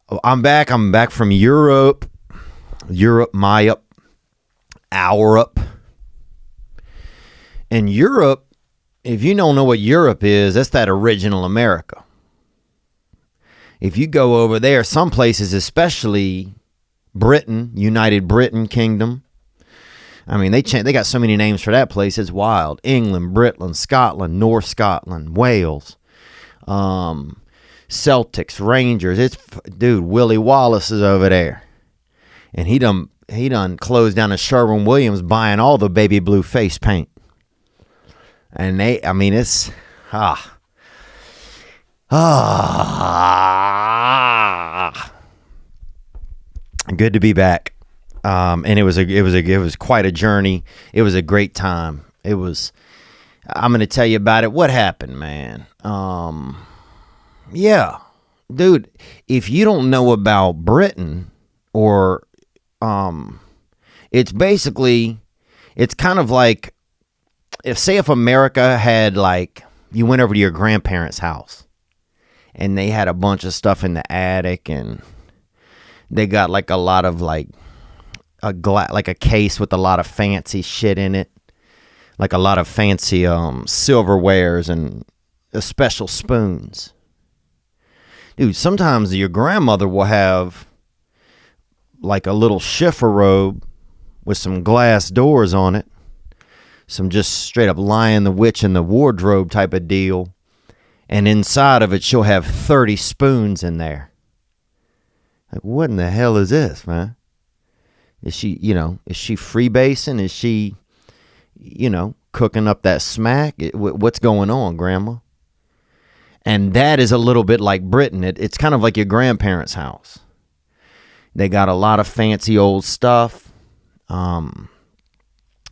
I'm back. I'm back from Europe. My up, our up. And Europe, if you don't know what Europe is, that's that original America. If you go over there, some places, especially Britain, United Britain Kingdom. I mean, they got so many names for that place. It's wild. England, Britain, Scotland, North Scotland, Wales, Celtics, Rangers. Dude, Willie Wallace is over there. And he done closed down a Sherwin-Williams buying all the baby blue face paint. And it's good to be back. And it was quite a journey. It was a great time. I'm going to tell you about it. What happened, man? Yeah, dude, if you don't know about Britain or, it's kind of like, if America had, like, you went over to your grandparents' house and they had a bunch of stuff in the attic and they got like a lot of like a case with a lot of fancy shit in it, like a lot of fancy silverwares and special spoons. Dude, sometimes your grandmother will have like a little chifforobe with some glass doors on it, some just straight up Lion the Witch in the wardrobe type of deal, and inside of it she'll have 30 spoons in there. Like, what in the hell is this, man? Is she freebasing? Is she, cooking up that smack? What's going on, Grandma? And that is a little bit like Britain. It's kind of like your grandparents' house. They got a lot of fancy old stuff.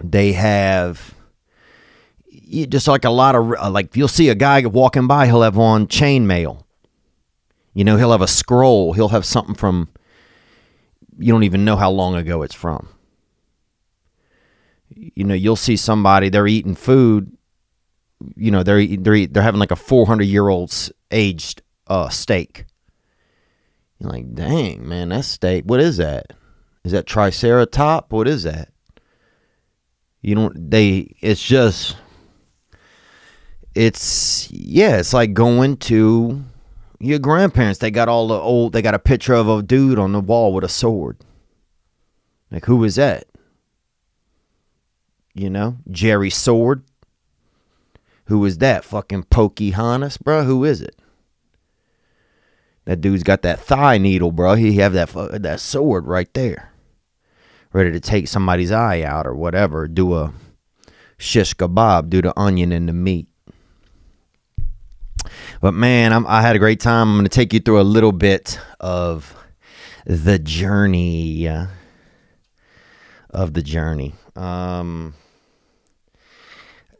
They have just like a lot of, like, you'll see a guy walking by, he'll have on chainmail. He'll have a scroll. He'll have something from, you don't even know how long ago it's from. You'll see somebody, they're eating food. They're having like a 400-year-old aged steak. You're like, dang, man, that steak. What is that? Is that Triceratop? What is that? It's like going to your grandparents. They got they got a picture of a dude on the wall with a sword. Like, who is that? Jerry Sword. Who is that? Fucking Pocahontas, bro? Who is it? That dude's got that thigh needle, bro. He have that sword right there, ready to take somebody's eye out or whatever. Do a shish kebab. Do the onion and the meat. But man, I had a great time. I'm going to take you through a little bit of the journey.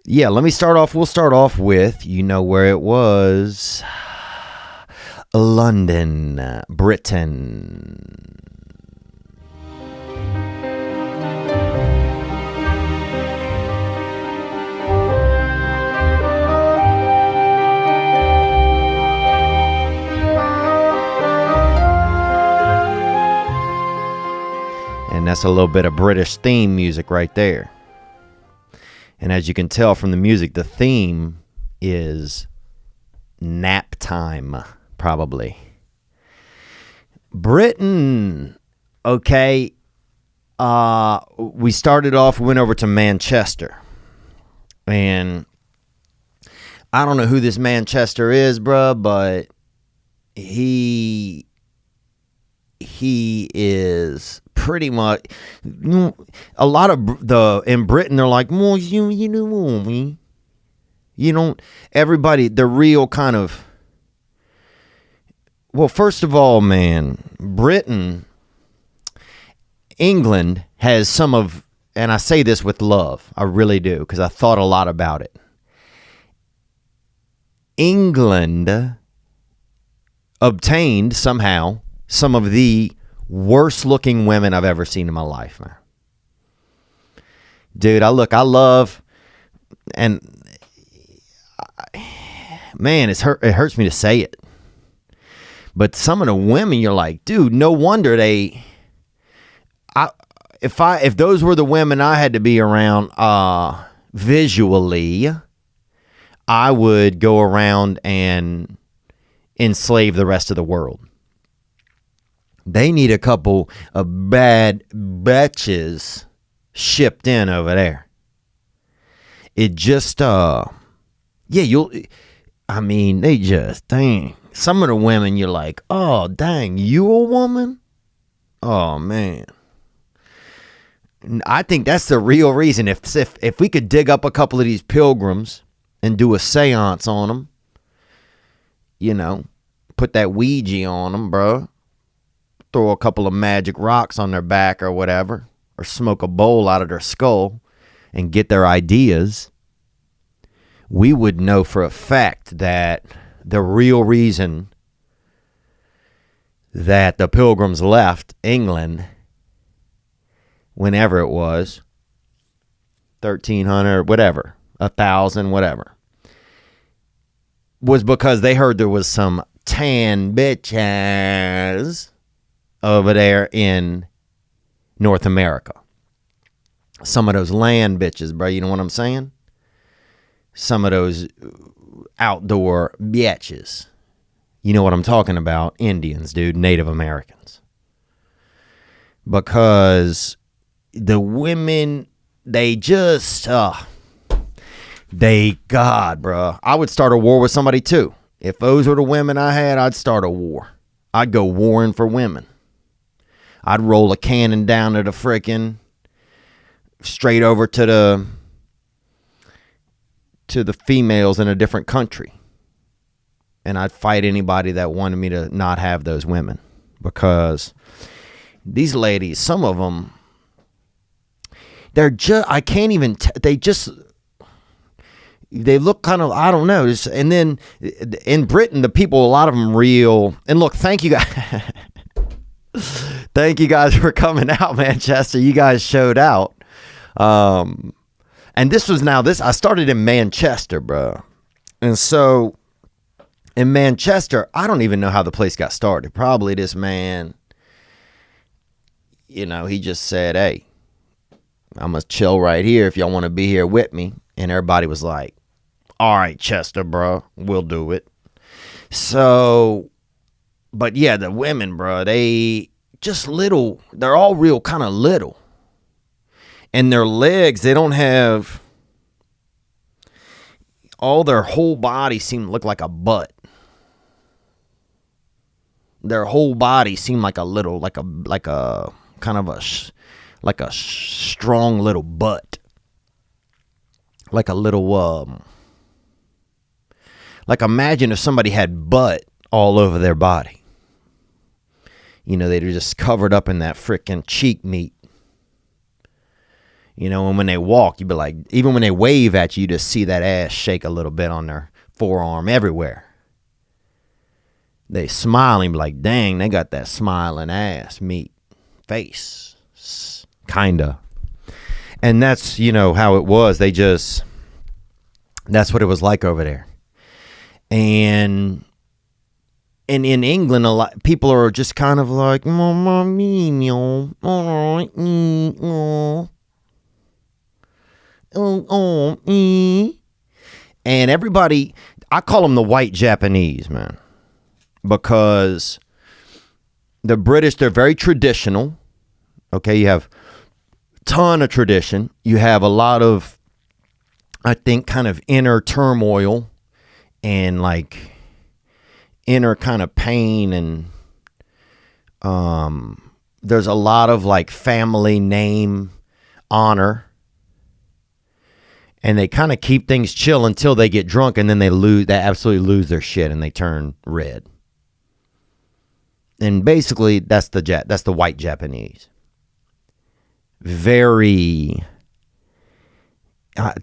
Let me start off. We'll start off with, where it was. London, Britain. And that's a little bit of British theme music right there. And as you can tell from the music, the theme is nap time, probably. Britain, okay. We started off, we went over to Manchester. And I don't know who this Manchester is, bruh, but he is pretty much, a lot of in Britain, they're like, everybody, the real kind of, well, first of all, man, England has some of, and I say this with love, I really do, because I thought a lot about it. England obtained somehow some of the worst looking women I've ever seen in my life, man. Dude, I love, and man, it hurts me to say it, But some of the women, you're like, dude, no wonder they. If those were the women I had to be around, visually, I would go around and enslave the rest of the world. They need a couple of bad bitches shipped in over there. It just, they just, dang. Some of the women, you're like, oh, dang, you a woman? Oh, man. I think that's the real reason. If we could dig up a couple of these pilgrims and do a seance on them, put that Ouija on them, bro. Throw a couple of magic rocks on their back or whatever, or smoke a bowl out of their skull and get their ideas, we would know for a fact that the real reason that the pilgrims left England, whenever it was, 1,300, whatever, 1,000, whatever, was because they heard there was some tan bitches over there in North America. Some of those land bitches, bro, you know what I'm saying? Some of those outdoor bitches. You know what I'm talking about? Indians, dude, Native Americans. Because the women, they just, God, bro. I would start a war with somebody too. If those were the women I had, I'd start a war. I'd go warring for women. I'd roll a cannon down to the frickin' straight over to the females in a different country. And I'd fight anybody that wanted me to not have those women. Because these ladies, some of them, they're just, I can't even, they look kind of, I don't know. And then in Britain, the people, a lot of them real, and look, thank you guys. Thank you guys for coming out, Manchester. You guys showed out. And I started in Manchester, bro. And so in Manchester, I don't even know how the place got started. Probably this man, he just said, hey, I'm going to chill right here if y'all want to be here with me. And everybody was like, all right, Chester, bro, we'll do it. So, but yeah, the women, bro, they just little, they're all real kind of little. And their legs, they don't have, all their whole body seemed to look like a butt. Their whole body seemed like a little, like a kind of a strong little butt. Like a little, like imagine if somebody had butt all over their body. They're just covered up in that freaking cheek meat. And when they walk, you'd be like, even when they wave at you, you just see that ass shake a little bit on their forearm everywhere. They smiling, be like, dang, they got that smiling ass meat face. Kinda. And that's, how it was. That's what it was like over there. And in England, a lot people are just kind of like, Mama mia, all right, and everybody, I call them the white Japanese, man, because the British, they're very traditional. Okay, you have a ton of tradition. You have a lot of, I think, kind of inner turmoil and like inner kind of pain, and there's a lot of like family name honor, and they kind of keep things chill until they get drunk, and then they absolutely lose their shit and they turn red. And basically that's the white Japanese. Very,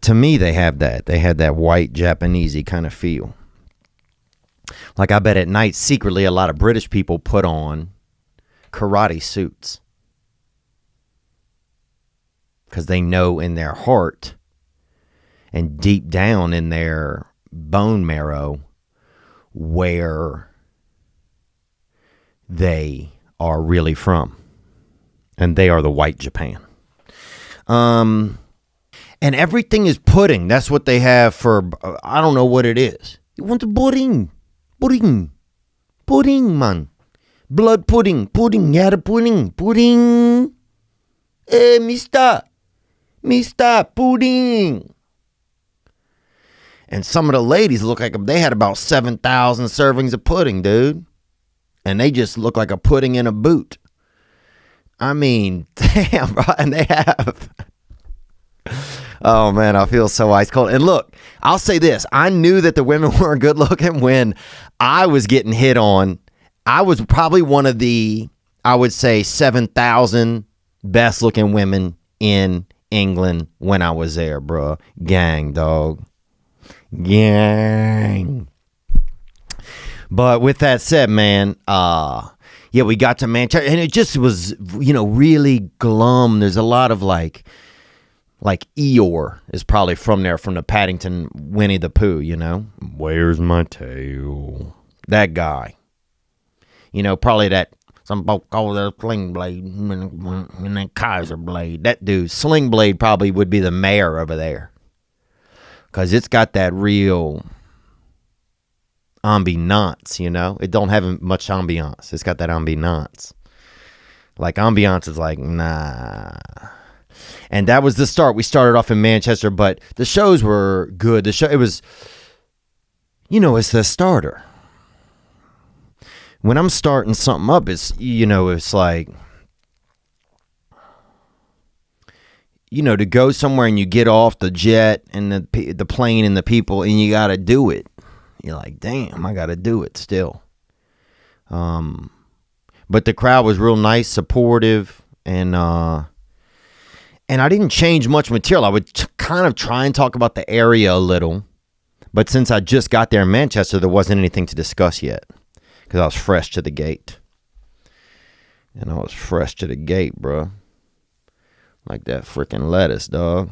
to me, they had that white Japanesey kind of feel. Like, I bet at night, secretly, a lot of British people put on karate suits. Because they know in their heart and deep down in their bone marrow where they are really from. And they are the white Japan. And everything is pudding. That's what they have for, I don't know what it is. You want the pudding. Pudding. Pudding, man. Blood pudding. Pudding. Yeah, the pudding. Pudding. Hey, mister. Mister, pudding. And some of the ladies look like they had about 7,000 servings of pudding, dude. And they just look like a pudding in a boot. I mean, damn, bro. And they have. Oh, man, I feel so ice cold. And look, I'll say this. I knew that the women weren't good looking when I was getting hit on. I was probably one of the, I would say, 7,000 best looking women in England when I was there, bro. Gang, dog. Gang. But with that said, man, yeah, we got to Manchester, and it just was, really glum. There's a lot of like Eeyore is probably from there, from the Paddington Winnie the Pooh, Where's my tail? That guy. Probably that, some folk call that Sling Blade, and that Kaiser Blade. That dude, Sling Blade probably would be the mayor over there. Because it's got that real ambiance, It don't have much ambiance. It's got that ambiance. Like, ambiance is like, nah. And that was the start. We started off in Manchester, but the shows were good. It was, it's the starter. When I'm starting something up, it's, it's like, to go somewhere and you get off the jet and the plane and the people and you got to do it. You're like, damn, I got to do it still. But the crowd was real nice, supportive, and I didn't change much material. I would kind of try and talk about the area a little. But since I just got there in Manchester, there wasn't anything to discuss yet. Because I was fresh to the gate. And I was fresh to the gate, bro. Like that freaking lettuce, dog.